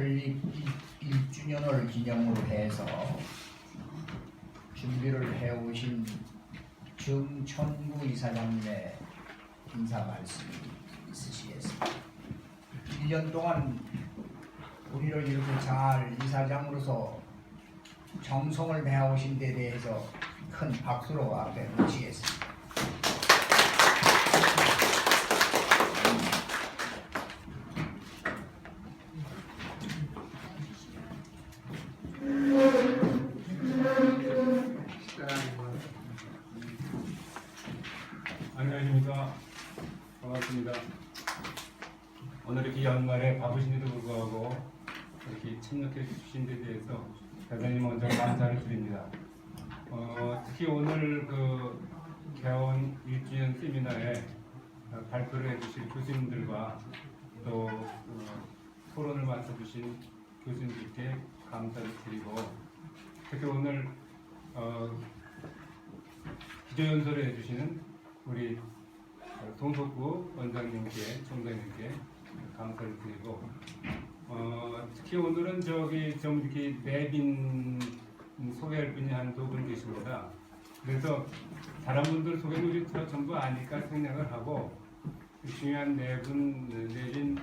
설립 1주년을 기념으로 해서 준비를 해오신 정천구 이사장님의 인사 말씀이 있으시겠습니다. 1년 동안 우리를 이렇게 잘 이사장으로서 정성을 다해오신 데 대해서 큰 박수로 앞에 모시겠습니다. 안녕하십니까. 반갑습니다. 오늘 이렇게 연말에 바쁘신데도 불구하고 이렇게 참석해 주신 데 대해서 대단히 먼저 감사를 드립니다. 특히 오늘 그 개원 1주년 세미나에 발표를 해주실 교수님들과 또 토론을 맡아주신 교수님들께 감사를 드리고, 특히 오늘 기조연설을 해주시는 우리 동석구 원장님께, 총장님께 감사를 드리고, 특히 오늘은 좀 이렇게 내빈 소개할 분이 한 두 분 계십니다. 그래서 다른 분들 소개는 우리 전부 아니까 생략을 하고 중요한 네 분 내진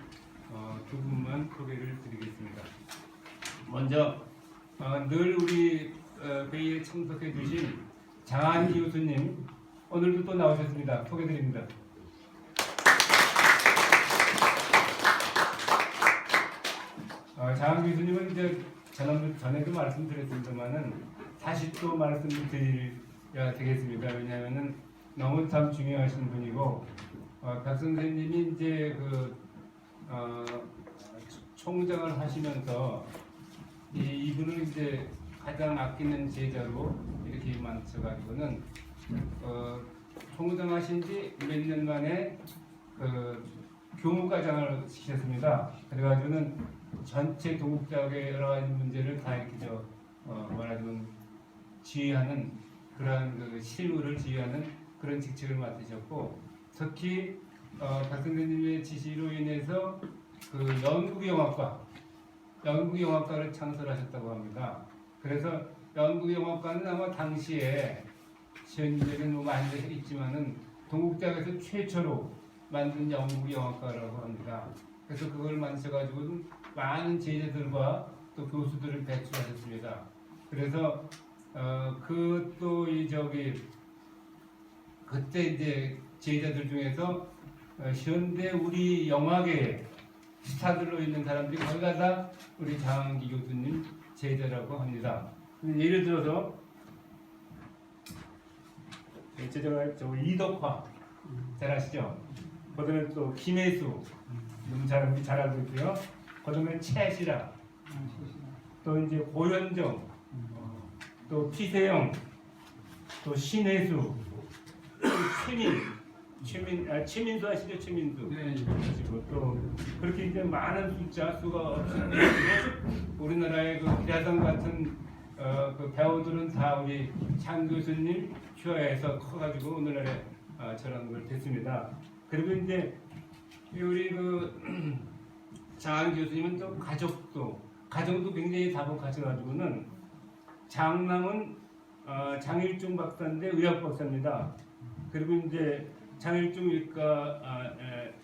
두 분만 소개를 드리겠습니다. 먼저 늘 우리 회의에 참석해 주신 장한기 교수님, 오늘도 또 나오셨습니다. 소개드립니다. 장한기 교수님은 이제 전에도 말씀드렸습니다만은 다시 또 말씀드려야 되겠습니다. 왜냐하면은 너무 참 중요하신 분이고, 박 선생님이 이제 총장을 하시면서 이분을 이제 가장 아끼는 제자로 이렇게 만드셔가지고는 총장하신 지 몇 년 만에 교무과장을 시켰습니다. 그래가지고는 전체 동국대학의 여러 가지 문제를 다 이렇게 말하자면 지휘하는 그러한 실무를 지휘하는 그런 직책을 맡으셨고, 특히 박 선생님의 지시로 인해서 연극영화과를 창설하셨다고 합니다. 그래서 연극영화과는 아마 당시에 현재는 뭐 많이 있지만은 동국대학에서 최초로 만든 연극영화과라고 합니다. 그래서 그걸 만드셔가지고 많은 제자들과 또 교수들을 배출하셨습니다. 그래서 그때 이제 제자들 중에서 현대 우리 영화계 스타들로 있는 사람들이 거의 다 우리 장한기 교수님 제자라고 합니다. 예를 들어서 제자가 이덕화 잘 아시죠? 그다음에 또 김혜수 너무 잘 알고 있고요. 그다음에 최시라, 또 이제 고현정, 또 피세영, 또 신혜수, 또 최민수 아시죠? 최민수. 네. 또 그렇게 이제 많은 수가 없는데 우리나라의 기라성 같은 배우들은 다 우리 장 교수님 휘하에서 커가지고 오늘날에 저런 걸 됐습니다. 그리고 이제 우리 장한 교수님은 또 가정도 굉장히 다복하셔가지고는 장남은 장일중 박사인데 의학 박사입니다. 그리고 이제 장일중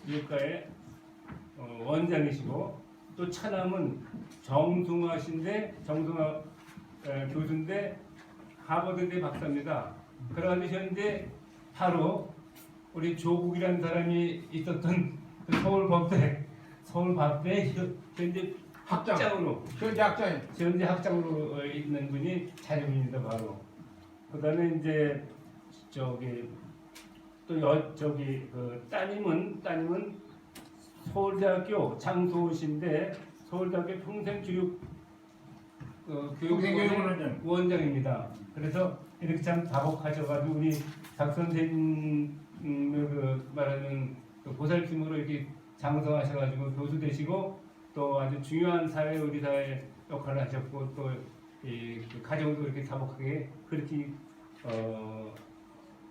의과의 원장이시고, 또 차남은 정승화 교수인데 하버드대 박사입니다. 그러니 현재 바로 우리 조국이라는 사람이 있었던 서울법대 현재 학장으로 있는 분이 자료입니다. 바로 그다음에 이제 따님은 서울대학교 장소신데 서울대학교 교육원장입니다. 그래서 이렇게 참 다복하셔가지고 우리 박 선생님 말하는 보살핌으로 이렇게 장성하셔가지고 교수 되시고, 또 아주 중요한 우리 사회 역할을 하셨고, 또 가정도 이렇게 다복하게 그렇게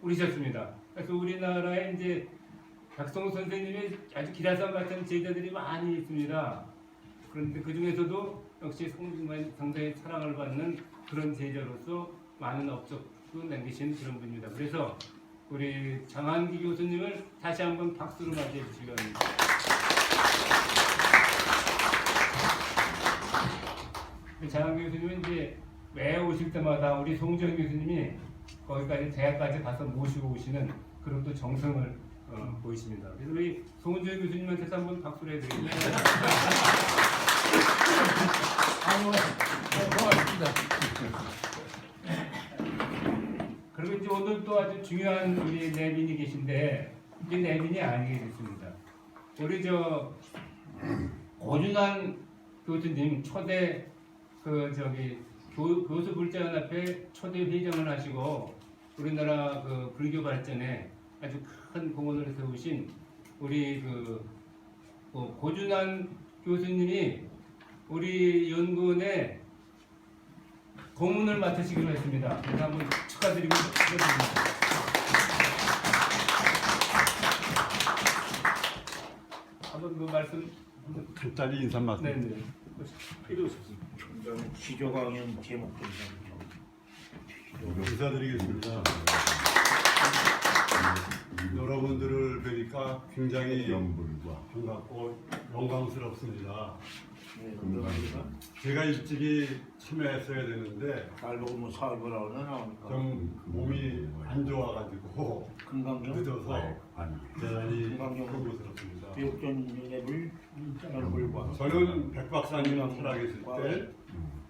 우리셨습니다. 그래서 우리나라에 이제 박성우 선생님의 아주 기라성 같은 제자들이 많이 있습니다. 그런데 그 중에서도 역시 성중관이 상당히 사랑을 받는 그런 제자로서 많은 업적도 남기신 그런 분입니다. 그래서 우리 장한기 교수님을 다시 한번 박수로 맞이해 주시기 바랍니다. 장한기 교수님은 이제 매 오실 때마다 우리 송정 교수님이 거기까지 대학까지 가서 모시고 오시는 그런 또 정성을 보이십니다. 그래서 우리 송은정 교수님한테도 한번 박수를 해드리겠습니다. 아유, 고맙습니다. 그리고 이제 오늘 또 아주 중요한 우리 내빈이 계신데 이게 내빈이 아니게 됐습니다. 우리 저 고준환 교수님 초대 교수 불자연합회 초대 회장을 하시고 우리나라 그 불교 발전에 아주 큰 공헌을 세우신 우리 고준환 교수님이 우리 연구원에 고문을 맡으시기로 했습니다. 그래서 한번 축하드리고 축하드립니다. 한번 그 말씀. 간단히 인사 말씀. 네네. 필요 없습니다. 저는 기조강연 제목입니다. 인사드리겠습니다. 여러분들을 뵈니까 굉장히 반갑고 영광스럽습니다. 네, 그러니까 제가 일찍이 참여했어야 되는데 날 보고 뭐 사회보라고는 나오니까 좀 몸이 안 좋아가지고 금강경 늦어서 대단히 금강경 흥분스럽습니다. 교육전 연합을 연불과 저는 백 박사님 살아계실 때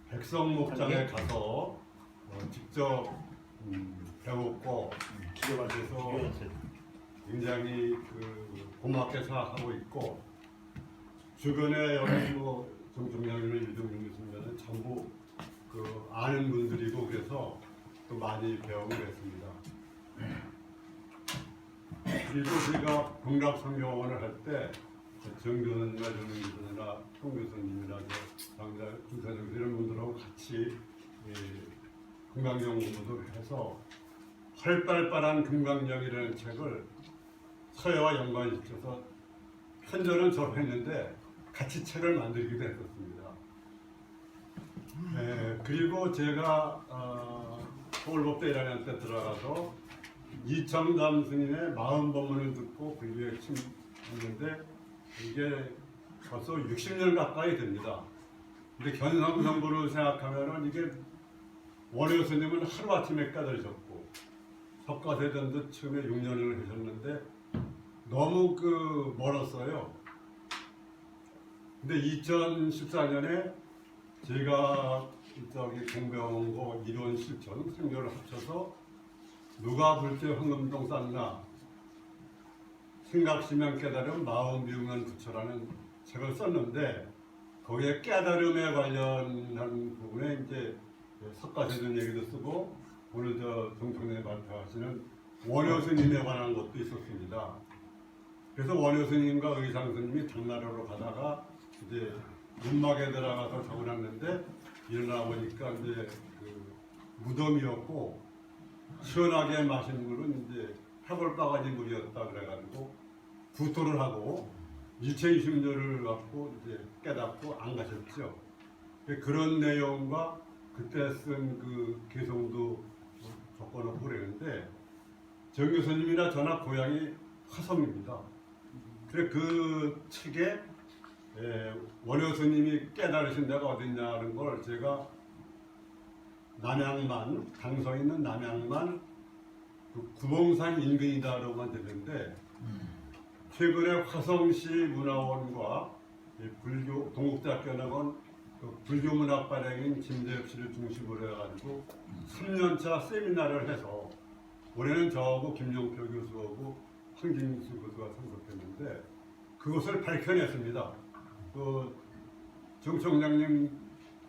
백성목장에 가서 직접 배웠고 기도가 그래서 굉장히 고맙게 생각하고 있고 주변에 여기 뭐 정청량이나 유동준 교수님은 전부 아는 분들이고 그래서 또 많이 배우고 그랬습니다. 그리고 제가 공락성경원을 할 때 정교수님이나 정교수님이나 총교수님이나 장자 김사정 이런 분들하고 같이 금강경 공부도 해서 활발발한 금강경이라는 책을 서예와 연관시켜서 현저는 졸업했는데 같이 책을 만들기도 했었습니다. 그리고 제가 서울법대 1학년 때 들어가서 이청담 스님의 마음법문을 듣고 불교에 침했는데 이게 벌써 60년 가까이 됩니다. 근데 견성성부를 생각하면은 이게 원효 스님은 하루아침에 깨달으셨고 석가세전도 처음에 6년을 하셨는데 너무 멀었어요. 근데 2014년에 제가 공부해온 거 이론 실천 생교를 합쳐서 누가 불때 황금동 쌌나 생각시면 깨달음 마음 비우면 부처라는 책을 썼는데 거기에 깨달음에 관련한 부분에 이제 석가세전 얘기도 쓰고 오늘 정청래 발표하시는 원효 스님에 관한 것도 있었습니다. 그래서 원효 스님과 의상 스님이 당나라로 가다가 이제 문막에 들어가서 적어놨는데 일어나 보니까 이제 무덤이었고 시원하게 마신 물은 이제 해골바가지 물이었다 그래가지고 구토를 하고 2020년을 갖고 이제 깨닫고 안 가셨죠. 그런 내용과 그때 쓴 개성도 적어놓고 그랬는데 정 교수님이나 저나 고향이 화성입니다. 그래 그 책에 원효 스님이 깨달으신 데가 어딨냐는 걸 제가 남양만 강서 있는 남양만 구봉산 인근이다라고만 들렸는데 최근에 화성시 문화원과 불교 동국대학교 나온 불교문학 발행인 김재엽 씨를 중심으로 해가지고 3년차 세미나를 해서 올해는 저하고 김용표 교수하고 황진수 교수가 참석했는데 그것을 밝혀냈습니다. 정청장님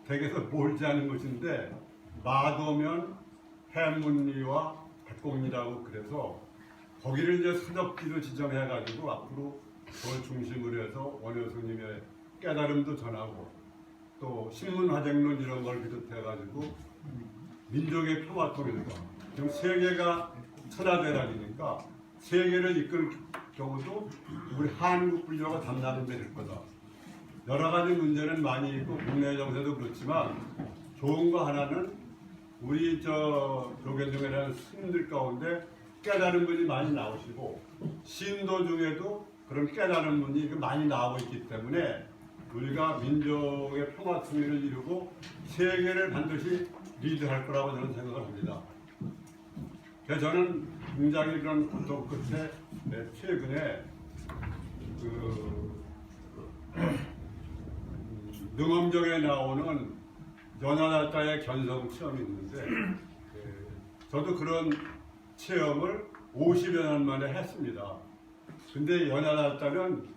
댁에서 몰지 않은 것인데 마도면 해문리와 백곡리라고 그래서 거기를 이제 수덕지로 지정해가지고 앞으로 그걸 중심으로 해서 원효 스님의 깨달음도 전하고 또 신문화쟁론 이런 걸 비롯해가지고 민족의 평화통일과 지금 세계가 천하대란이니까 세계를 이끌 경우도 우리 한국 불교가 담당하면 될 거다. 여러 가지 문제는 많이 있고 국내 정세도 그렇지만 좋은 거 하나는 우리 조계종이라는 스님들 가운데 깨달은 분이 많이 나오시고 신도 중에도 그런 깨달은 분이 많이 나오고 있기 때문에 우리가 민족의 평화 승리를 이루고 세계를 반드시 리드할 거라고 저는 생각을 합니다. 그래서 저는 굉장히 그런 고통 끝에 최근에 능엄정에 나오는 연안할다의 견성 체험이 있는데 저도 그런 체험을 50여 년 만에 했습니다. 근데 연안할다는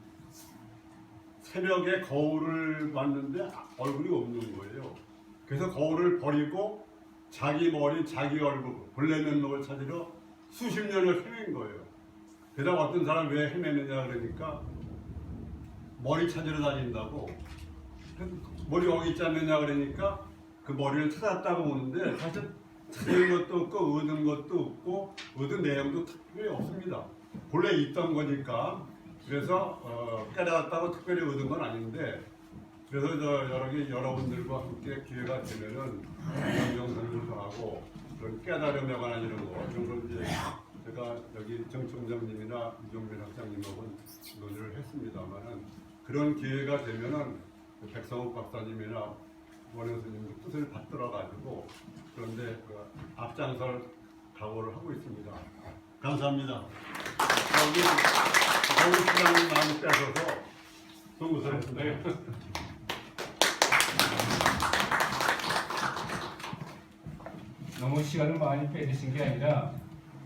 새벽에 거울을 봤는데 얼굴이 없는 거예요. 그래서 거울을 버리고 자기 머리, 자기 얼굴, 본래 면목을 찾으러 수십 년을 헤맨 거예요. 그래서 어떤 사람 왜 헤매느냐 그러니까 머리 찾으러 다닌다고. 머리 여기 있지 않느냐 그러니까 그 머리를 찾았다고 오는데 사실 찾은 것도 없고 얻은 것도 없고 얻은 내용도 특별히 없습니다. 본래 있던 거니까. 그래서 깨달았다고 특별히 얻은 건 아닌데 그래서 여러분들과 함께 기회가 되면은 영성을 하고 그런 깨달음에 관한 이런 걸 이제 제가 여기 정총장님이나 이종민 학장님하고는 논의를 했습니다만은 그런 기회가 되면은 백성욱 박사님이나 원영 스님 뜻을 받들어 가지고 그런데 앞장설 각오를 하고 있습니다. 감사합니다. 여기 시간을 많이 빼셔서 너무 고생했습니다. 너무 시간을 많이 빼드신 게 아니라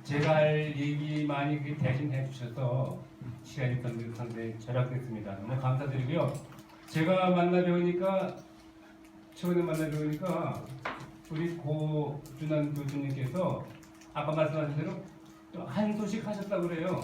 제가 할 얘기 많이 대신해 주셔서 시간이 상당히 절약됐습니다. 너무 감사드리고요. 제가 최근에 만나 뵈니까 우리 고준환 교수님께서 아까 말씀하신 대로 또 한 소식 하셨다고 그래요.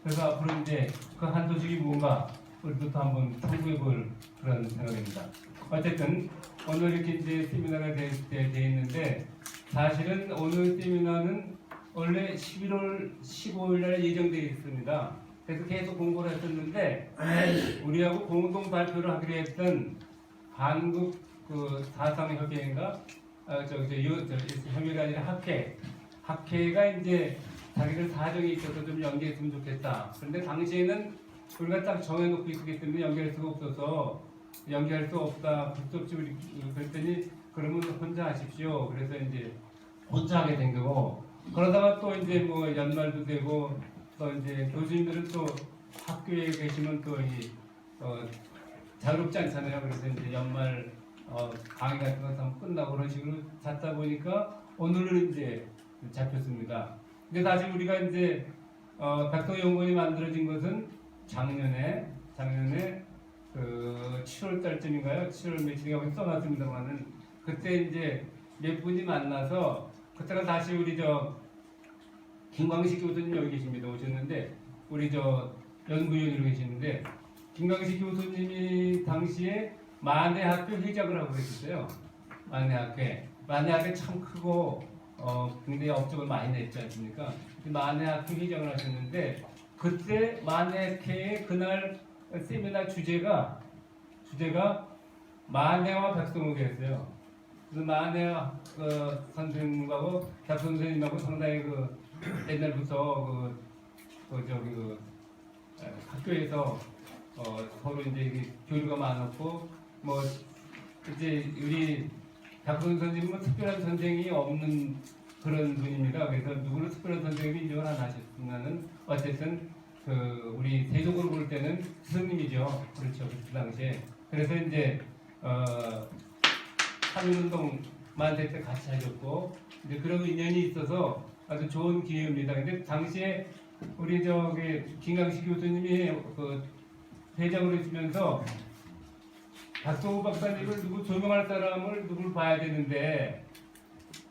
그래서 앞으로 이제 그 한 소식이 뭔가 우리도 또 한번 탐구해 볼 그런 생각입니다. 어쨌든 오늘 이렇게 이제 세미나가 돼 있는데 사실은 오늘 세미나는 원래 11월 15일 날 예정되어 있습니다. 그래서 계속 공고를 했었는데 우리하고 공동 발표를 하기로 했던 한국 사상협회인가 협회가 아니라 학회가 이제 자기들 사정이 있어서 좀 연계했으면 좋겠다. 그런데 당시에는 우리가 딱 정해놓고 있기 때문에 연결할 수가 없어서 연결할 수 없다. 그랬더니 그러면 혼자 하십시오. 그래서 이제 혼자 하게 된 거고 그러다가 또 이제 뭐 연말도 되고 또 이제 교수님들은 또 학교에 계시면 또 자유롭지 않잖아요. 그래서 이제 연말 강의 같은 거 다 끝나고 그런 식으로 잡다 보니까 오늘은 이제 잡혔습니다. 근데 사실 우리가 이제 백성연구원이 만들어진 것은 작년에 그 7월 달쯤인가요? 7월 며칠인가 써놨습니다만은 그때 이제 몇 분이 만나서 그때가 다시 우리 김광식 교수님 여기 계십니다. 오셨는데 우리 연구위원으로 계시는데 김광식 교수님이 당시에 만해학교 회장을 하고 계셨어요. 만해학회 참 크고 굉장히 업적을 많이 냈지 않습니까? 만해학회 회장을 하셨는데 그때 만해학회의 그날 세미나 주제가 만해와 백성옥이었어요. 그래서 만해 선생님하고 백성 선생님하고 상당히 옛날부터 학교에서 서로 이제 교류가 많았고 뭐 이제 우리 백성 선생님은 특별한 선생이 없는 그런 분입니다. 그래서 누구를 특별한 선생님이 인정을 안 하셨으면은 어쨌든 우리 세속으로 볼 때는 스승님이죠. 그렇죠. 그 당시에. 그래서 이제 한민운동 만세 때 같이 하셨고 이제 그런 인연이 있어서 아주 좋은 기회입니다. 근데 당시에 우리 김광식 교수님이 회장으로 있으면서 박성우 박사님을 조명할 사람을 누굴 봐야 되는데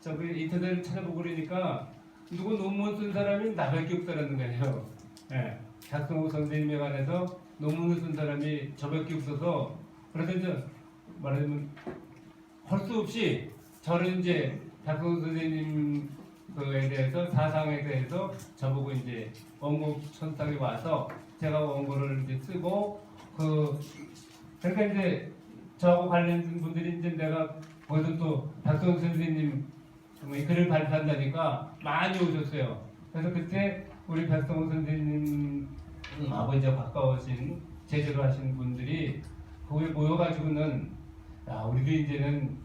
인터넷을 찾아보고 그러니까 누구 논문 쓴 사람이 나밖에 없다는 거예요. 네. 박성우 선생님에 관해서 논문을 쓴 사람이 저밖에 없어서 그래서 이제 말하자면 할 수 없이 저는 이제 박성우 선생님 그에 대해서 사상에 대해서 저보고 이제 원고 천상에 와서 제가 원고를 이제 쓰고 그러니까 이제 저하고 관련된 분들이 이제 내가 거기서 또 박성 선생님 글을 발표한다니까 많이 오셨어요. 그래서 그때 우리 박성호 선생님 아버지와 가까우신 제대로 하신 분들이 거기에 모여가지고는 야, 우리도 이제는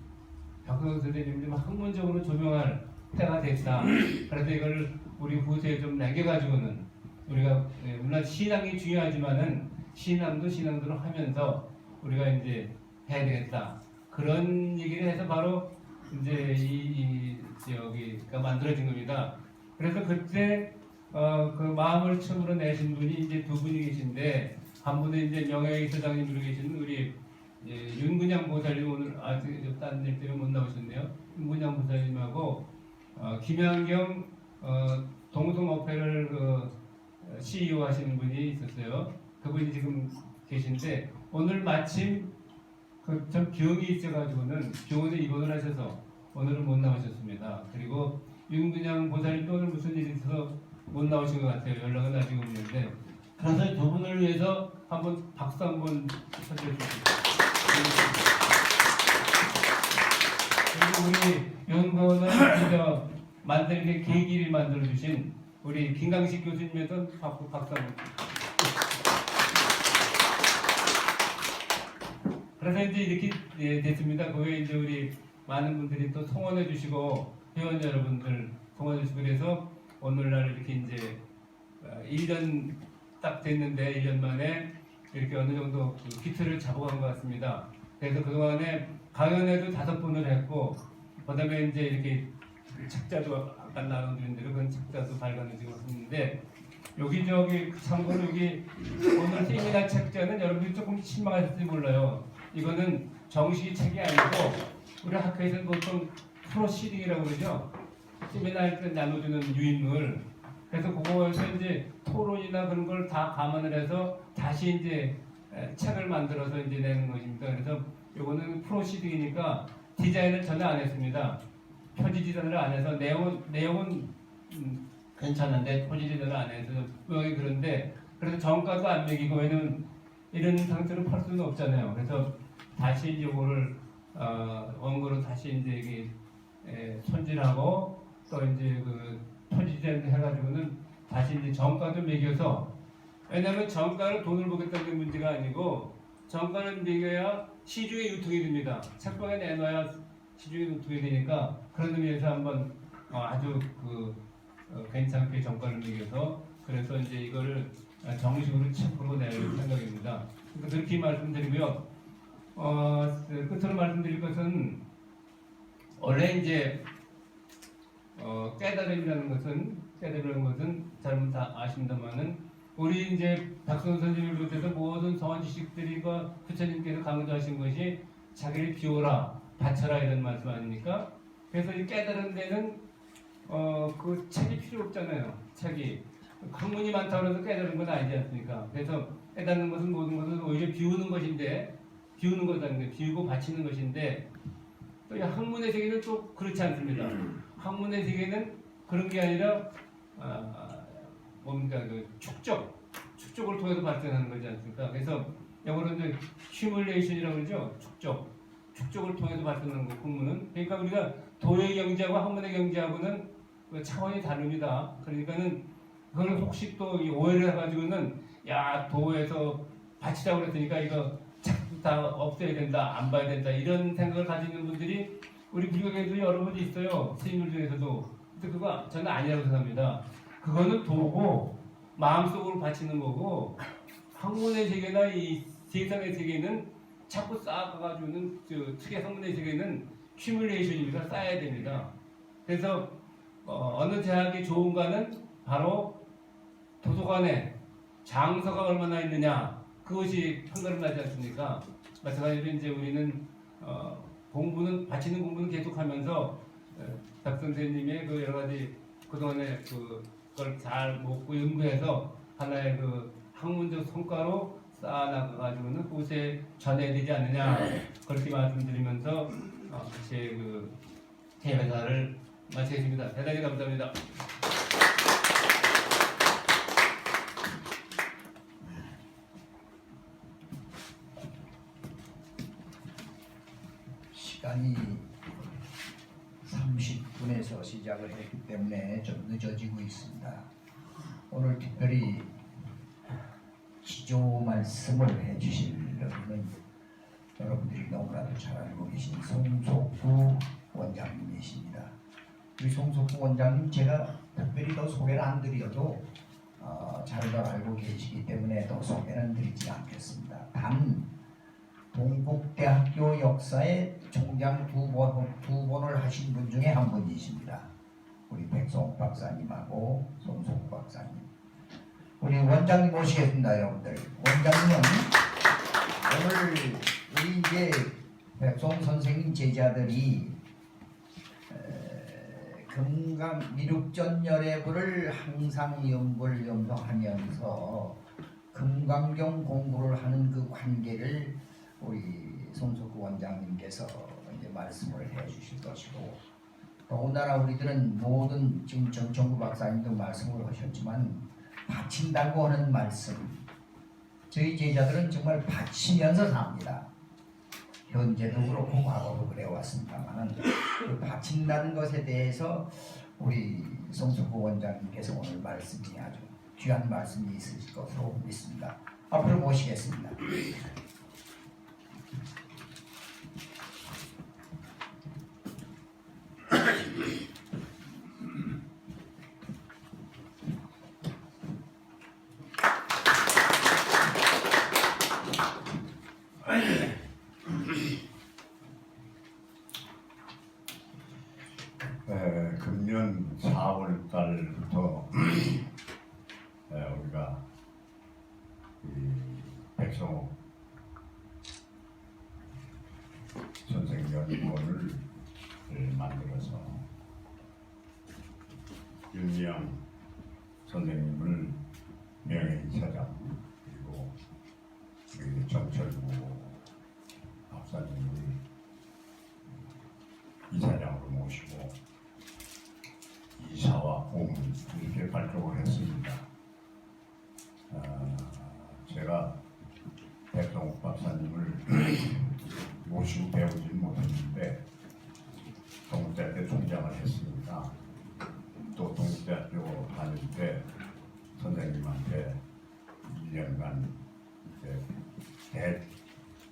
박성호 선생님 좀 학문적으로 조명할 때가 됐다. 그래서 이걸 우리 후세에 좀 남겨가지고는 우리가 물론 신앙이 중요하지만은 신앙도 신앙대로 하면서 우리가 이제 해야 되겠다. 그런 얘기를 해서 바로 이제 이 지역이가 만들어진 겁니다. 그래서 그때 그 마음을 처음으로 내신 분이 이제 두 분이 계신데 한 분은 이제 명예이사장님으로 계신 우리 윤근양 보살님 오늘 아직 다른 일 때문에 못 나오셨네요. 윤근양 보살님하고 김양경 동성어페를 CEO 하시는 분이 있었어요. 그분이 지금 계신데 오늘 마침 좀 병이 있어가지고는 병원에 입원을 하셔서 오늘은 못 나오셨습니다. 그리고 윤근양 보살님도 오늘 무슨 일이 있어서 못 나오신 것 같아요. 연락은 아직 없는데 그래서 두 분을 위해서 한번 박수 한번 쳐주십시오. 그리고 우리 연구원을 만들게 계기를 만들어 주신 우리 김강식 교수님에도 박수 한번. 그래서 이제 이렇게 됐습니다. 거기에 이제 우리 많은 분들이 또 성원해 주시고 회원 여러분들 성원해 주시고 그래서 오늘날 이렇게 이제 1년 딱 됐는데 1년 만에 이렇게 어느 정도 그 기틀을 잡아간 것 같습니다. 그래서 그동안에 강연회도 5번을 했고 그다음에 이제 이렇게 책자도 아까 나눠드린 대로 그런 책자도 발간해지고 있는데 여기저기 참고로 여기 오늘 세미나 책자는 여러분들이 조금 실망하실지 몰라요. 이거는 정식 책이 아니고 우리 학교에서는 보통 프로시딩이라고 그러죠. 세미나 할 때 나눠주는 유인물. 그래서 그거에서 이제 토론이나 그런 걸 다 감안을 해서 다시 이제 책을 만들어서 이제 내는 것입니다. 그래서 이거는 프로시딩이니까 디자인을 전혀 안 했습니다. 표지 디자인을 안 해서 내용은 괜찮은데 표지 디자인을 안 해서 분명히 그런데 그래서 정가도 안 매기고 왜냐면 이런 상태로 팔 수는 없잖아요. 그래서 다시 이거를 원고로 다시 이제 이게 손질하고 또 이제 그 표지 디자인 해가지고는 다시 이제 정가도 매겨서 왜냐하면 정가를 돈을 보겠다는 문제가 아니고 정가는 매겨야 시중에 유통이 됩니다. 책방에 내놔야 시중에 유통이 되니까 그런 의미에서 한번 아주 괜찮게 정가를 매겨서 그래서 이제 이거를 정식으로 책으로 낼 생각입니다. 그렇게 말씀드리고요. 끝으로 말씀드릴 것은 원래 이제 깨달음이라는 것은 잘못 다 아십니다만은 우리 이제 박성호 선생님을 비롯해서 모든 성원 지식들이가 부처님께서 강조하신 것이 자기를 비워라, 바쳐라 이런 말씀 아닙니까? 그래서 이 깨달은 데는 그 책이 필요 없잖아요. 책이 학문이 많다고 해서 깨달은 건 아니지 않습니까? 그래서 깨닫는 것은 모든 것은 오히려 비우는 것인데 비우는 것은 비우고 바치는 것인데 또 이 학문의 세계는 또 그렇지 않습니다. 학문의 세계는 그런 게 아니라 뭡니까 그 축적을 통해서 발전하는 거지 않습니까? 그래서 영어로 이제 휴뮬레이션이라고 그러죠. 축적을 통해서 발전하는 거 학문은 그러니까 우리가 도의 경제하고 학문의 경제하고는 차원이 다릅니다. 그러니까는 그걸 혹시 또 오해를 해가지고는 야 도에서 바치자고 그랬으니까 이거 다 없애야 된다, 안 봐야 된다 이런 생각을 가지는 분들이 우리 불교계에도 여러 분 있어요. 스님들 중에서도. 근데 그거 저는 아니라고 생각합니다. 그거는 도고 마음속으로 바치는 거고 학문의 세계나 이 세상의 세계는 자꾸 쌓아가지고는 특히 학문의 세계는 큐뮬레이션입니다. 쌓아야 됩니다. 그래서 어느 대학이 좋은가는 바로 도서관에 장서가 얼마나 있느냐 그것이 판가름 나지 않습니까? 마찬가지로 이제 우리는 바치는 공부는 계속하면서 박 선생님의 그 여러 가지 그동안에 그걸 잘 먹고 연구해서 하나의 그 학문적 성과로 쌓아나가가지고는 그곳에 전해야 되지 않느냐 그렇게 말씀드리면서 제 회사를 마치겠습니다. 대단히 감사합니다. 시간이 30분에서 시작을 했기 때문에 좀 늦어지고 있습니다. 오늘 특별히 기조 말씀을 해주실 분은 여러분들이 너무나도 잘 알고 계신 송석구 원장님이십니다. 우리 송석구 원장님 제가 특별히 더 소개를 안 드려도 잘들 알고 계시기 때문에 더 소개는 드리지 않겠습니다. 단 동국대학교 역사에 총장 두 번을 하신 분 중에 한 분이십니다. 우리 백성욱 박사님하고 송석구 박사님. 우리 원장님 모시겠습니다, 여러분들. 원장님은 오늘 우리 이제 백성욱 선생님 제자들이 금강 미륵전열애부를 항상 염불염성하면서 금강경 공부를 하는 그 관계를 우리 송석구 원장님께서 이제 말씀을 해주실 것이고, 더군다나 우리들은 모든 지금 정청구 박사님도 말씀을 하셨지만 바친다고 하는 말씀, 저희 제자들은 정말 바치면서 삽니다. 현재도 그렇고 과거도 그래왔습니다만 그 바친다는 것에 대해서 우리 송석구 원장님께서 오늘 말씀이 아주 귀한 말씀이 있으실 것으로 믿습니다. 앞으로 모시겠습니다. 금년 4월 달부터 우리가 백성욱 선생연구원을 만들어서 윤미향 선생님을 명예이사장, 그리고 우리 정철구 박사님을 이사장으로 모시고 이사와 고문 이렇게 발족을 했습니다. 제가 백성욱 박사님을 모시고 배우진 못했는데 동국대학교 총장을 했으니까 또 동국대학교 다닐 때 선생님한테 1년간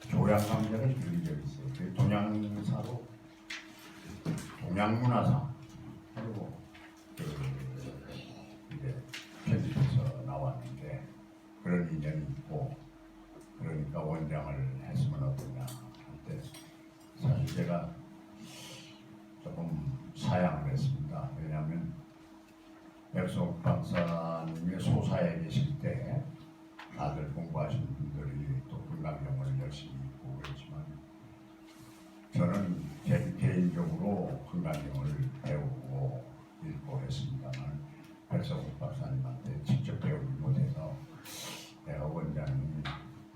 교양 강좌를 들은 적이 있어요. 그 동양사로 동양문화상 하고 이제 편집해서 나왔는데 그런 인연이 있고, 그러니까 원장을 했으면 어떠냐 할 때 사실 제가 조금 사양을 했습니다. 왜냐하면 백성욱 박사님의 소사에 계실 때 다들 공부하신 분들이 또 금강경을 열심히 읽고 그랬지만 저는 제 개인적으로 금강경을 배우고 읽고 했습니다만 백성욱 박사님한테 직접 배우지 못해서 내가 원장이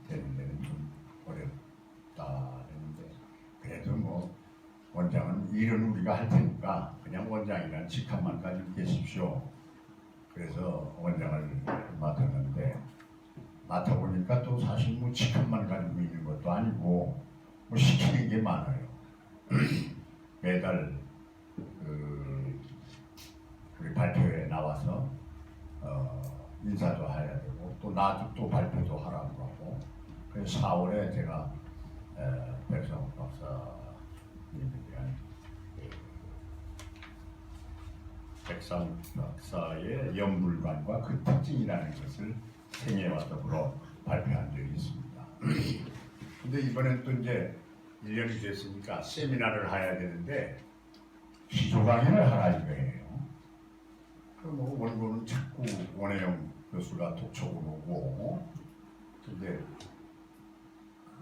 되는 데는 좀 어렵다 했는데, 그래도 뭐 원장은 일은 우리가 할 테니까 그냥 원장이란 직함만 가지고 계십시오. 그래서 원장을 맡았는데 맡아보니까 또 사실 뭐 직함만 가지고 있는 것도 아니고 뭐 시키는 게 많아요. 매달 우리 발표회 나와서 인사도 해야 되고 또 나도 또 발표도 하라고 하고, 그래서 4월에 제가 백성욱 박사님에 대한 백성욱 박사의 연불관과 그 특징이라는 것을 생애와 더불어 발표한 적이 있습니다. 근데 이번엔 또 이제 1년이 됐으니까 세미나를 해야 되는데 기조 강연을 하라 이거예요. 뭐 원고는 자꾸 원혜영 교수가 독촉을 오고, 근데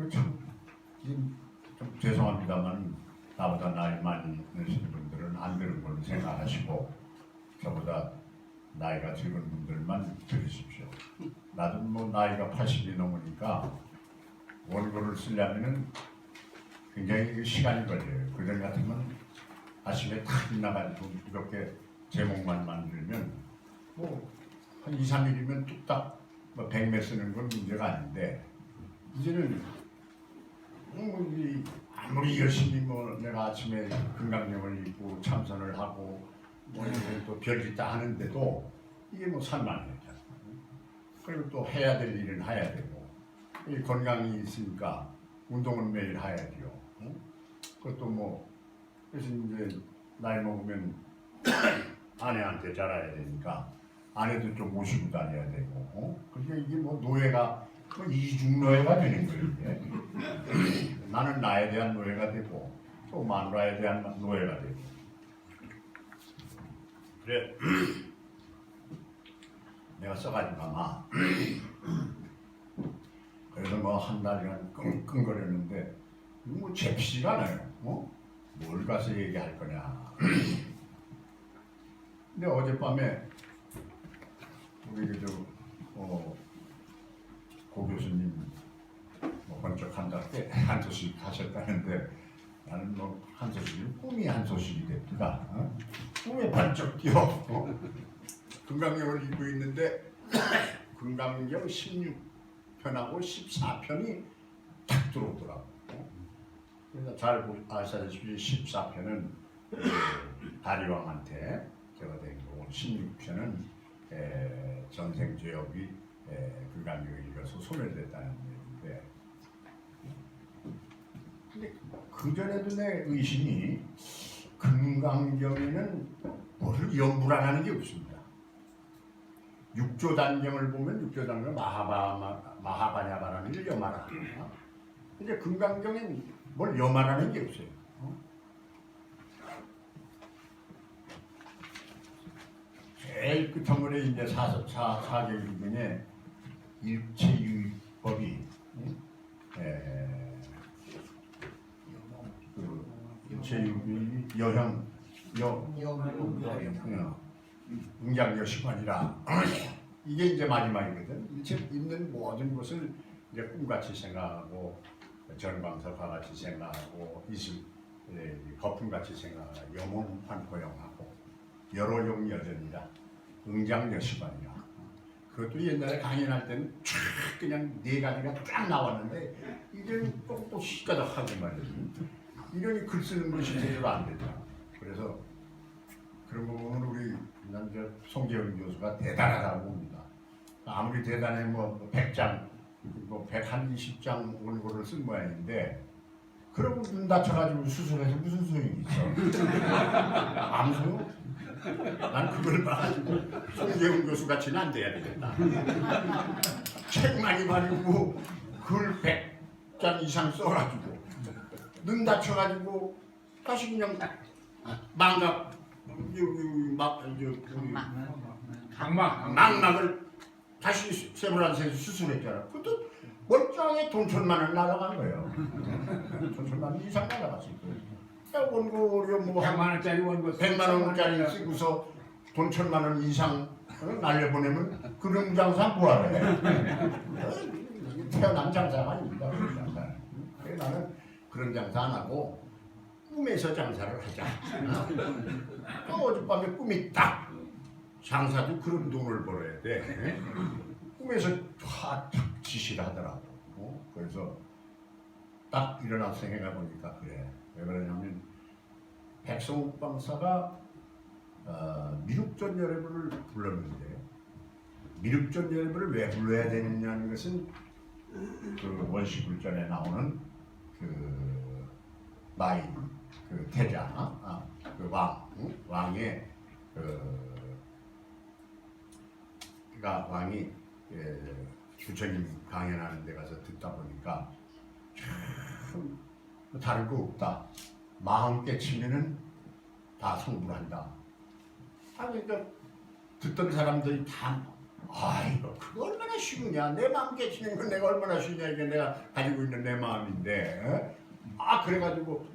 좀 죄송합니다만 나보다 나이 많이 드시는 분들은 안 들은 걸로 생각하시고 저보다 나이가 적은 분들만 들으십시오. 나도 뭐 나이가 80이 넘으니까 원고를 쓰려면은 굉장히 시간이 걸려요. 그전 같으면 아침에 탁 나가지고 이렇게 제목만 만들면 뭐 한 2, 3일이면 뚝딱 뭐 100매 쓰는 건 문제가 아닌데, 이제는 이 아무리 열심히 뭐 내가 아침에 금강경을 입고 참선을 하고 뭐 이렇게 또 별짓 다 하는데도 이게 뭐 산만해요. 그리고 또 해야 될 일은 해야 되고 이 건강이 있으니까 운동은 매일 해야죠. 그것도 뭐 그래서 이제 나이 먹으면 아내한테 잘해야 되니까 아내도 좀 모시고 다녀야 되고 그러니까 이게 뭐 노예가 뭐 이중 노예가 되는 거예요. 이게. 나는 나에 대한 노예가 되고 또 마누라에 대한 노예가 되고 그래 내가 써가지고 아마 그래서 뭐 한 달간 끙끙거렸는데 뭐 재피지가 않아요. 뭘 가서 얘기할 거냐. 근데 어젯밤에 우리 고 교수님 뭐 번쩍 한 소식 하셨다는데 나는 뭐 한 소식이 꿈이 한 소식이 됩니다. 꿈에 번쩍 뛰어. 금강경을 읽고 있는데 금강경 16편하고 14편이 탁 들어오더라고. 그래서 잘 아시다시피 14편은 다리왕한테 제가 된 거고 16편은 전생죄업이 금강경을 읽어서 소멸됐다는 얘기인데 근데 그전에도 내 의심이 금강경에는 뭐를 연불 안 하는 게 없습니다. 육조단경을 보면 육조단경 마하바냐바라는 걸 염하라. 근데 금강경엔 뭘 염하라는 게 없어요. 제일 끝머리에 이제 사계기근에 일체유법이 일체유법이 응장여시관이라 이게 이제 마지막이거든. 일체 있는 모든 것을 이제 꿈같이 생각하고 전광석화 같이 생각하고 거품같이 생각하고 염원환고용하고 여로용 여전이라 응장여시관이라 그것도 옛날에 강연할 때는 쫙 그냥 네 가지가 쫙 나왔는데 이제는 또 시가닥 하고 말이지. 이러니 글 쓰는 것이 제대로 안 되잖아. 그래서 그런 거 보면 우리 남자 송재훈 교수가 대단하다고 봅니다. 아무리 대단해 뭐 100장, 뭐 120장 원고를 쓴 모양인데 그러고 눈 다쳐가지고 수술해서 무슨 소용이 있어? 아무 소용? 난 그걸 봐가지고 송재훈 교수 같이는 안 돼야 되겠다. 책 많이 말리고 글 100장 이상 써가지고 눈 다쳐가지고 다시 그냥 망막을 다시 세브란스에서 수술했잖아. 그것도 멀쩡하게 돈 1,000만 원 날아간 거예요. 1,000만 원 이상 날아갔을 거예요. 원고료 뭐 100만 원짜리 원고 100만 원짜리 쓰고서 돈 1,000만 원 이상 날려보내면 그런 장사 뭐하래? 태어난 장사가 아닙니다. 그런 장사. 그래서 나는 그런 장사 안 하고 꿈에서 장사를 하자. 어젯밤에 꿈이 딱 장사도 그런 돈을 벌어야 돼. 꿈에서 탁 지시를 하더라고. 그래서 딱 일어나서 생각해 보니까 그래. 왜 그러냐면 백성욱 박사가 미륵전 여러분을 불렀는데 미륵전 여러분을 왜 불러야 되느냐는 것은 그 원시불전에 나오는 그 마인 그 태자 그 왕의 그가 왕이 부처님 강연하는 데 가서 듣다 보니까 참 다른 거 없다. 마음 깨치면은 다 성불한다. 그러니까 듣던 사람들이 다 이거 그거 얼마나 쉬우냐. 내 마음 깨치는 건 내가 얼마나 쉬우냐. 이게 내가 가지고 있는 내 마음인데 그래가지고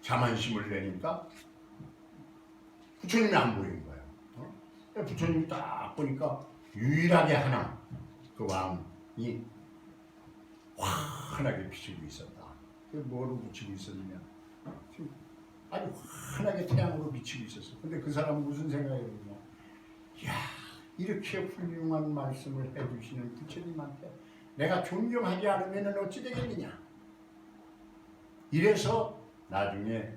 자만심을 내니까 부처님이 안 보이는 거예요. 부처님이 딱 보니까 유일하게 하나 그 왕이 환하게 비치고 있었다. 뭐로 비치고 있었느냐? 아주 환하게 태양으로 비치고 있었어. 근데 그 사람은 무슨 생각이었냐? 야, 이렇게 훌륭한 말씀을 해주시는 부처님한테 내가 존경하지 않으면 어찌 되겠느냐? 이래서 나중에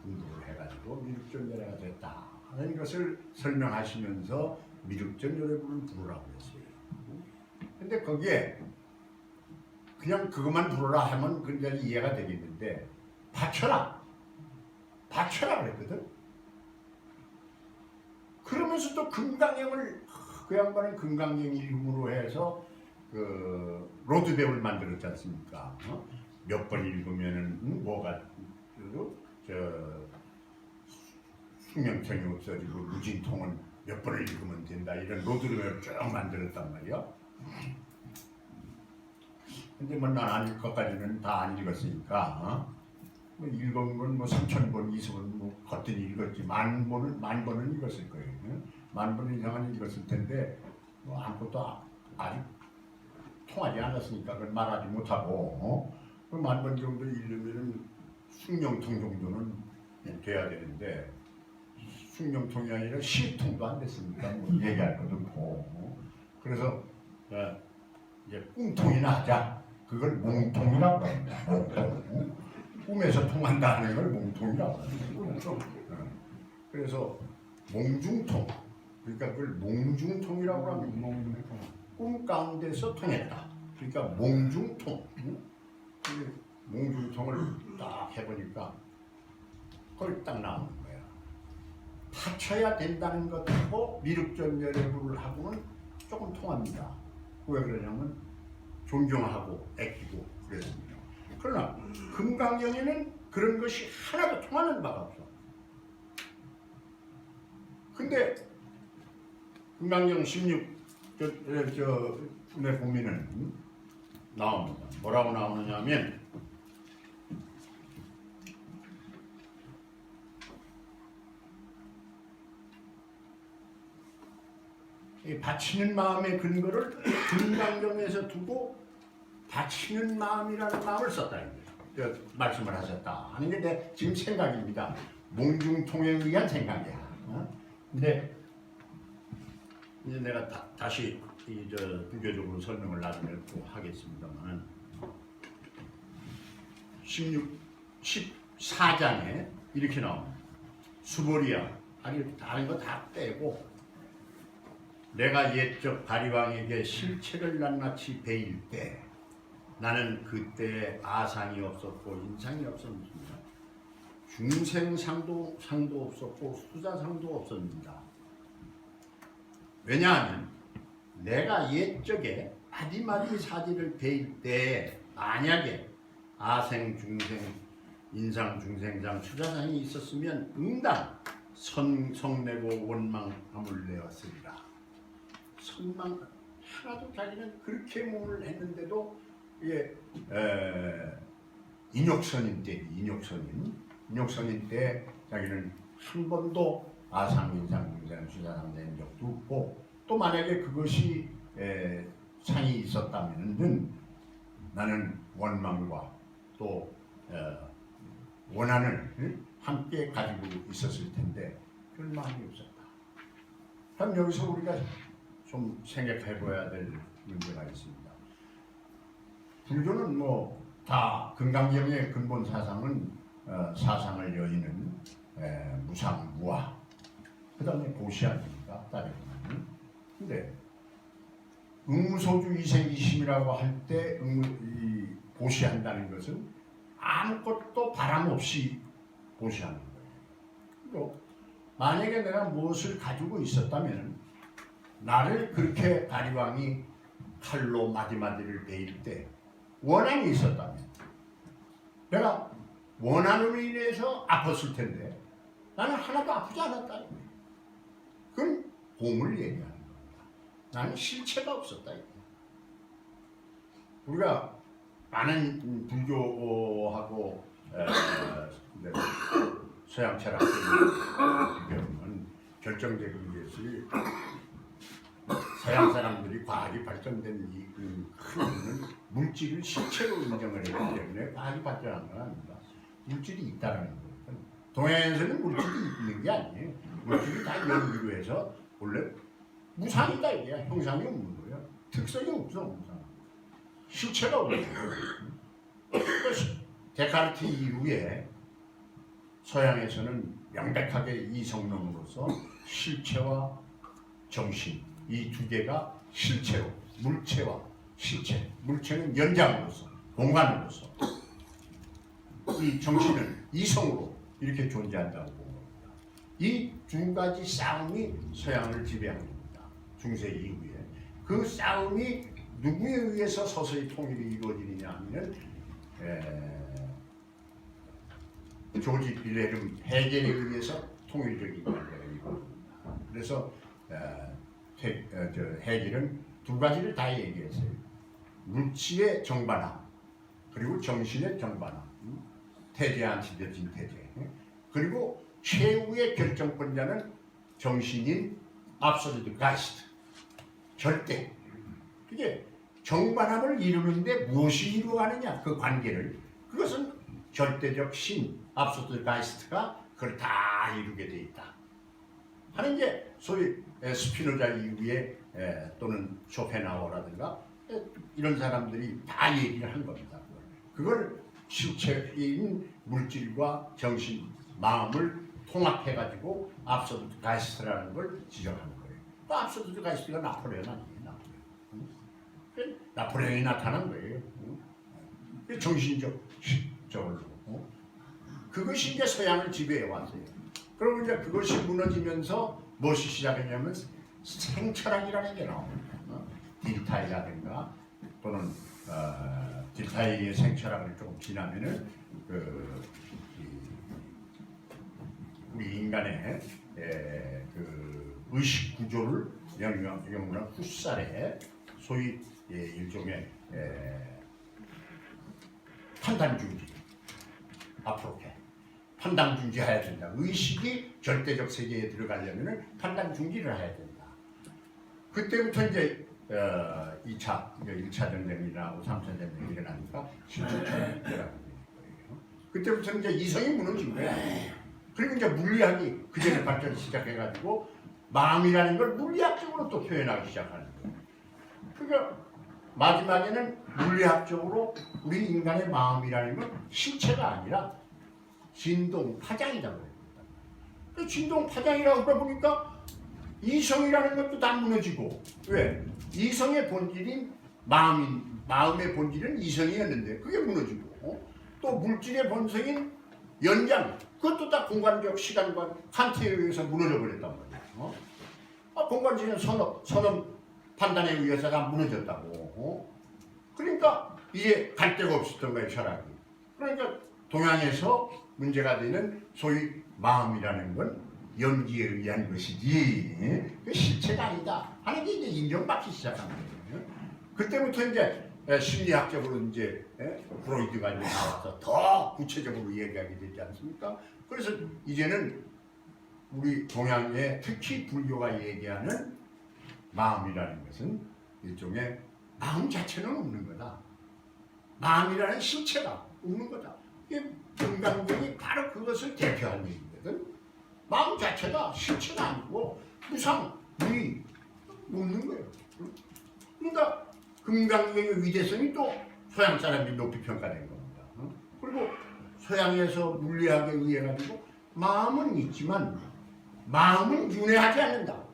분도를 해가지고 미륵전열애가 됐다 하는 것을 설명하시면서 미륵전열애부를 부르라고 했어요. 근데 거기에 그냥 그것만 부르라 하면 굉장히 이해가 되겠는데 바쳐라 그랬거든. 그러면서 또 금강경을 그 양반은 금강경 읽음으로 해서 그 로드대을 만들었지 않습니까? 몇 번 읽으면은 뭐가 숙명청이 없어지고 무진통은 몇 번을 읽으면 된다 이런 로드대을 쭉 만들었단 말이야. 근데 뭐 난 것까지는 다 안 읽었으니까 뭐 읽은 건 뭐 3,000번, 2,000번 뭐 거뜬히 읽었지 만 번은 읽었을 거예요. 만 번 이상은 읽었을 텐데 뭐 아무것도 아직 통하지 않았으니까 그걸 말하지 못하고 그 만 번 정도 읽으면은 숙명통 정도는 돼야 되는데 숙명통이 아니라 시통도 안 됐으니까 뭐 얘기할 것도 없고 그래서 이제 꿈통이나 하자. 그걸 몽통이라고 합니다. 몽통. 꿈에서 통한다는 걸 몽통이라고 합니다. 그래서 몽중통. 그러니까 그걸 몽중통이라고 합니다. 꿈 가운데서 통했다. 그러니까 몽중통. 몽중통을 딱 해보니까 그걸 딱 나오는 거야. 파쳐야 된다는 것하고 미륵전열애부를 하고는 조금 통합니다. 왜 그러냐면 존경하고 애끼고 그랬습니다. 그러나 금강경에는 그런 것이 하나도 통하는 바가 없어. 근데 금강경 16에 보면은 나옵니다. 뭐라고 나오느냐면 이 바치는 마음의 근거를 금강경에서 두고 바치는 마음이라는 마음을 썼다. 말씀을 하셨다 하는 게 내 지금 생각입니다. 몽중통에 의한 생각이야. 근데 이제 내가 다시 비교적으로 설명을 나중에 또 하겠습니다만 14장에 이렇게 나옵니다. 수보리야, 아니 다른 거 다 빼고 내가 옛적 바리왕에게 실체를 낱낱이 베일 때 나는 그때 아상이 없었고 인상이 없었습니다. 중생상도 없었고 수자상도 없었습니다. 왜냐하면 내가 옛적에 마디마디 사지를 베일 때 만약에 아생, 중생, 인상, 중생상, 수자상이 있었으면 응당 성내고 원망함을 내었으리라. 선망 하나도 자기는 그렇게 몸을 했는데도 이게 인욕선인 때 자기는 한 번도 아상, 인상, 중생, 수자상 된 적도 없고 또 만약에 그것이 상이 있었다면은 나는 원망과 또 원한을 함께 가지고 있었을 텐데 그런 마음이 없었다. 그럼 여기서 우리가 좀 생각해 봐야 될 문제가 있습니다. 불교는 뭐 다 금강경의 근본 사상은 사상을 여의는 무상무화 그 다음에 보시 아닙니까? 따르면 근데 응무소주 이생이심이라고 할 때 보시한다는 것은 아무것도 바람 없이 보시하는 거예요. 또 만약에 내가 무엇을 가지고 있었다면 나를 그렇게 바리왕이 칼로 마디마디를 베일 때 원한이 있었다면 내가 원한으로 인해서 아팠을 텐데 나는 하나도 아프지 않았다는 거예요. 그건 봄을 얘기하는 겁니다. 나는 실체가 없었다. 우리가 많은 불교하고 서양 철학을 비교하면 결정적인 것이 서양 사람들이 과학이 발전된 이 큰 이유는 물질을 실체로 인정을 했기 때문에 과학이 발전한 건 아닙니다. 물질이 있다는 거예요. 동양에서는 물질이 있는 게 아니에요. 물질이 다 연기로 해서 원래 무상이다 이게 형상이 없는 거예요. 특성이 없어 무상. 실체가 없는 거예요. 데카르트 이후에 서양에서는 명백하게 이성론으로서 실체와 정신 이 두 개가 실체로 물체와 실체, 물체는 연장으로서 공간으로서 이 정신은 이성으로 이렇게 존재한다고 본 겁니다. 이 두 가지 싸움이 서양을 지배한 겁니다. 중세 이후에 그 싸움이 누구에 의해서 서서히 통일이 이루어지느냐 하면 조지 빌헬름 헤겔에 의해서 통일적인 관계가 이루어집니다. 그래서 헤겔은 두 가지를 다 얘기했어요. 물질의 정반화 그리고 정신의 정반화, 태제 안티테진 태제. 그리고 최후의 결정권자는 정신인 압솔루트 가이스트, 절대. 그게 정반함을 이루는데 무엇이 이루어가느냐 그 관계를, 그것은 절대적 신 압솔루트 가이스트가 그걸 다 이루게 돼 있다 하는 게 소위 스피노자 이후에 또는 쇼펜하우어라든가 이런 사람들이 다 얘기를 한 겁니다. 그걸 실체인 물질과 정신, 마음을 통합해가지고 압솔루트 가이스트라는 걸 지적한 거예요. 또 압솔루트 가이스트가 나폴레옹 아니에요. 나폴레옹이 나타난 거예요. 정신적으로. 그것이 이제 서양을 지배해 왔어요. 그러면 이제 그것이 무너지면서 무엇이 시작했냐면 생철학이라는 게 나옵니다. 딜타이라든가 또는 딜타이의 생철학을 조금 지나면은 우리 인간의 그 의식 구조를 연구한 후살의 소위 일종의 판단중지 앞으로 판단중지해야 된다. 의식이 절대적 세계에 들어가려면 판단중지를 해야 된다. 그때부터 이제 1차 전쟁이 일어나고 3차 전쟁이 일어나니까 실질적인 거예요. 그때부터 이제 이성이 무너진 거야. 그리고 이제 물리학이 그 전에 발전을 시작해가지고 마음이라는 걸 물리학적으로 또 표현하기 시작하는 거예요. 그러니까 마지막에는 물리학적으로 우리 인간의 마음이라는 건 신체가 아니라 진동 파장이라고 합니다. 그 진동 파장이라고 그러다 보니까 이성이라는 것도 다 무너지고, 왜? 이성의 본질인 마음의 본질은 이성이었는데 그게 무너지고, 또 물질의 본성인 연장, 그것도 다 공간적 시간과 칸트에 의해서 무너져 버렸단 말이에요. 공간적인 선언 판단에 의해서 다 무너졌다고. 그러니까 이게 갈 데가 없었던 거예요, 철학이. 그러니까 동양에서 문제가 되는 소위 마음이라는 건 연기에 의한 것이지 그 실체가 아니다 하는 게 이제 인정받기 시작한 거예요. 그때부터 이제 심리학적으로 이제 프로이드가 이제 나와서 더 구체적으로 얘기하게 되지 않습니까? 그래서 이제는 우리 동양의 특히 불교가 얘기하는 마음이라는 것은 일종의 마음 자체는 없는 거다. 마음이라는 실체가 없는 거다. 금강경이 바로 그것을 대표한 얘기거든. 마음 자체가 실체가 아니고 무상, 무의, 없는 거예요. 그러니까 금강경의 위대성이 또 서양 사람이 높이 평가된 겁니다. 그리고 서양에서 물리학에 의해 가지고 마음은 있지만 마음은 윤회하지 않는다.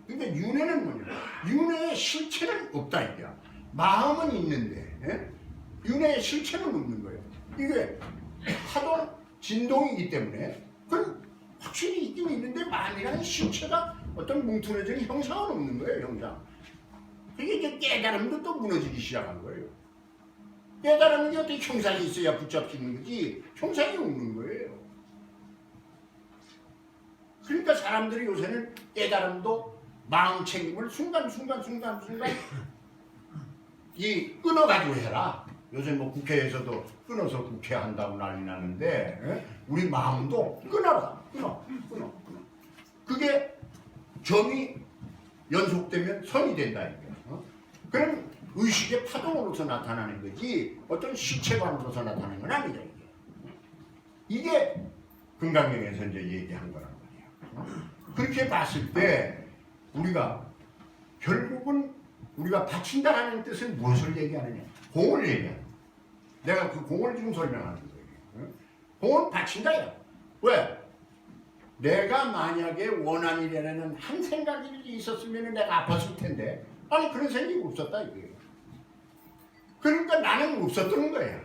그러니까 윤회는 뭐냐? 윤회의 실체는 없다 이거야. 마음은 있는데 윤회의 실체는 없는 거예요. 이게 파동 진동이기 때문에 그건 확실히 있긴 있는데 마음이라는 실체가 어떤 뭉뚱그려진 형상은 없는 거예요. 형상. 그게 이제 깨달음도 또 무너지기 시작한 거예요. 깨달음은 어떻게 형상이 있어야 붙잡히는 거지 형상이 없는 거예요. 그러니까 사람들이 요새는 깨달음도 마음 챙김을 순간순간 이 끊어가지고 해라. 요새 뭐 국회에서도 끊어서 국회 한다고 난리 나는데 우리 마음도 끊어라. 끊어. 그게 점이 연속되면 선이 된다 이거야. 그럼 의식의 파동으로서 나타나는 거지 어떤 실체관으로서 나타나는 건 아니다 이게 금강경에서 이제 얘기한 거란 말이야. 그렇게 봤을 때 우리가 결국은 우리가 바친다라는 뜻은 무엇을 얘기하느냐? 공을 얘기하는 거야. 내가 그 공을 지금 설명하는 거예요. 응? 공은 바친다요. 왜? 내가 만약에 원한이라는 한 생각이 있었으면 내가 아팠을 텐데 아니 그런 생각이 없었다 이거예요. 그러니까 나는 없었던 거예요.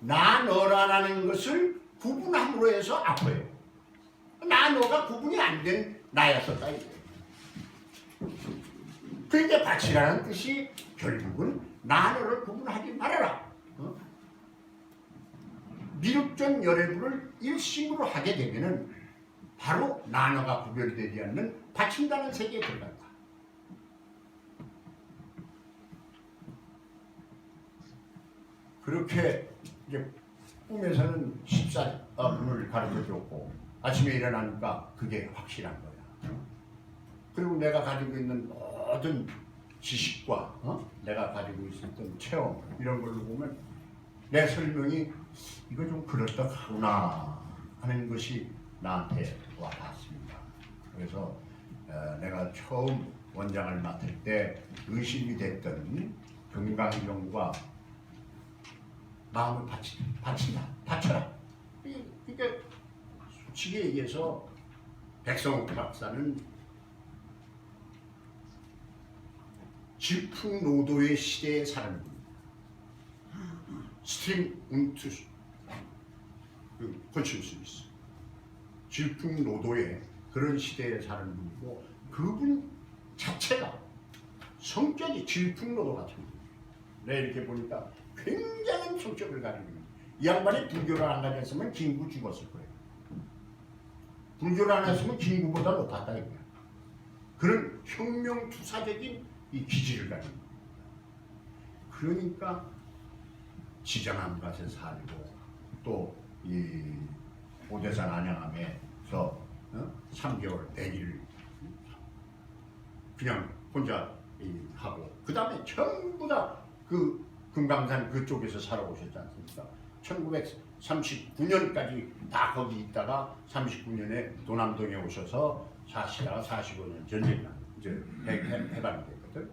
나 너라는 것을 구분함으로 해서 아파요. 나 너가 구분이 안 된 나였었다 이거예요. 그러니까 바치라는 뜻이 결국은 나 너를 구분하지 말아라. 미륵전 열애부를 일심으로 하게 되면은 바로 나 너가 구별되지 않는 바친다는 세계에 들어간다. 그렇게 이제 꿈에서는 14분을 가르쳐 줬고 아침에 일어나니까 그게 확실한 거야. 그리고 내가 가지고 있는 모든 지식과 내가 가지고 있었던 체험 이런 걸로 보면 내 설명이 이거 좀 그렇다구나 하는 것이 나한테 와 닿습니다. 그래서 내가 처음 원장을 맡을 때 의심이 됐던 금강경과 마음을 바쳐라. 그러니까 솔직히 얘기해서 백성욱 박사는 질풍노도의 시대에 사는 분입니다. 스트림 운투 콘슈스미스 질풍노도의 그런 시대에 사는 분이고 그분 자체가 성격이 질풍노도 같은 분이에요. 내가 이렇게 보니까 굉장한 성격을 가지고 있는 이 양반이 불교를 안 가졌으면 김구 죽었을 거예요. 불교를 안 했으면 김구보다 높았다 이거야. 그런 혁명투사적인 이 기질을 가지고 있는 그러니까 지장한 곳에 살고 또 이 오대산 안양암에서 3개월 내기를 그냥 혼자 하고 그 다음에 전부 다 그 금강산 그쪽에서 살아오셨지 않습니까? 1939년까지 다 거기 있다가 39년에 도남동에 오셔서 사시다가 45년 전쟁이 이제 해방이 됐거든.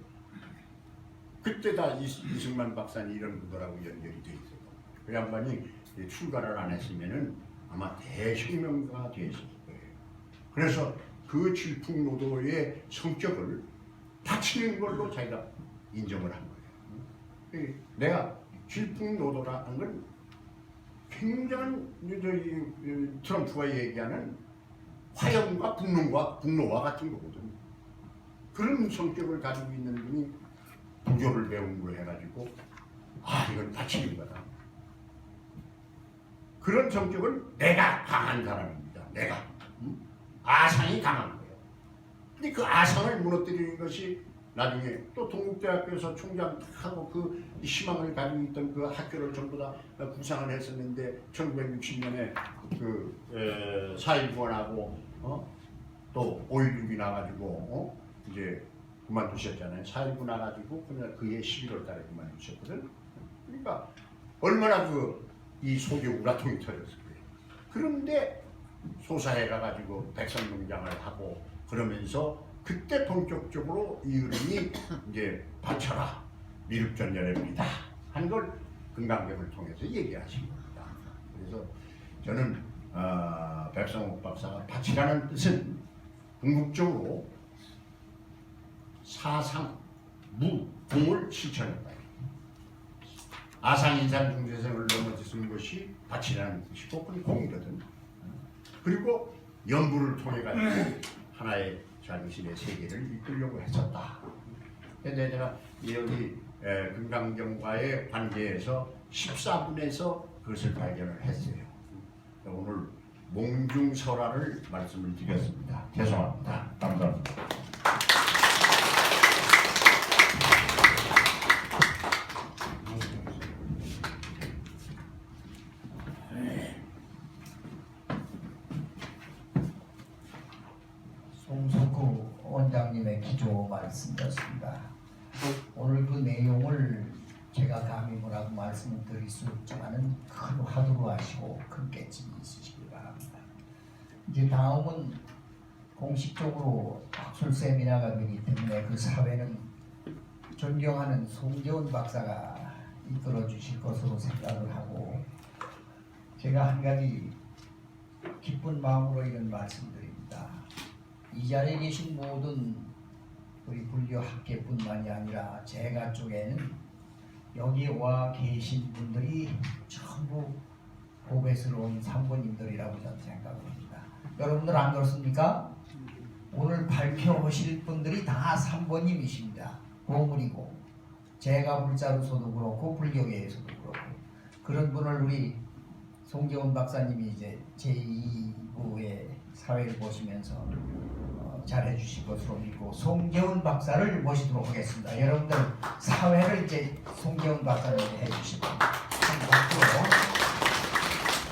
그때 다 이승만 박사님 이런 분들하고 연결이 돼 있어요. 그 양반이 출가를 안 했으면은 아마 대혁명가가 되었을 거예요. 그래서 그 질풍노도의 성격을 바치는 걸로 자기가 인정을 한 거예요. 내가 질풍노도라는 건 굉장한 트럼프가 얘기하는 화염과 분노와 같은 거거든. 그런 성격을 가지고 있는 분이 불교를 배운 걸 해가지고 이건 바치는 거다. 그런 성격은 내가 강한 사람입니다. 내가 아상이 강한 거예요. 근데 그 아상을 무너뜨리는 것이 나중에 또 동국대학교에서 총장하고 그 희망을 가지고 있던 그 학교를 전부 다 구상을 했었는데 1960년에 그 4.19하고 또 5.16이 나가지고 이제 그만두셨잖아요. 4.19 나가지고 그날 그해 11월 달에 그만두셨거든. 그러니까 얼마나 이 속에 우라통이 터졌을 거예요. 그런데 소사에 가가지고 백성농장을 하고 그러면서 그때 본격적으로 이 흐름이 이제 바쳐라 미륵전 열애물이다 한 걸 금강경을 통해서 얘기하신 겁니다. 그래서 저는 백성욱 박사가 바치라는 뜻은 궁극적으로 사상, 무, 공을 실천한다. 아상인산 중세생을 넘어지는 것이 바치라는 뜻이고 그건 공이거든. 그리고 연부를 통해 가지고 하나의 자신의 세계를 이끌려고 했었다. 근데 내가 여기 금강경과의 관계에서 14분에서 그것을 발견을 했어요. 오늘 몽중설화를 말씀을 드렸습니다. 죄송합니다. 감사합니다. 송석구 원장님의 기조 말씀이었습니다. 오늘 그 내용을 제가 감히 뭐라고 말씀을 드릴 수 없지만은 큰 화두로 하시고 큰 깨짐이 있으시기 바랍니다. 이제 다음은 공식적으로 학술 세미나가 되기 때문에 그 사회는 존경하는 송재원 박사가 이끌어 주실 것으로 생각을 하고 제가 한 가지 기쁜 마음으로 이런 말씀드립니다. 이 자리에 계신 모든 우리 불교 학계뿐만이 아니라 제가 쪽에는 여기 와 계신 분들이 전부 고배스러운 상보님들이라고 저는 생각을 합니다. 여러분들 안 그렇습니까? 오늘 발표하실 분들이 다 상보님이십니다. 고물이고 제가 불자로서도 그렇고 불교계에서도 그렇고 그런 분을 우리 송재훈 박사님이 이제 제2부의 사회를 보시면서 잘해 주실 것으로 믿고 송재훈 박사를 모시도록 하겠습니다. 여러분들 사회를 이제 송재훈 박사님이 해 주시고 박수로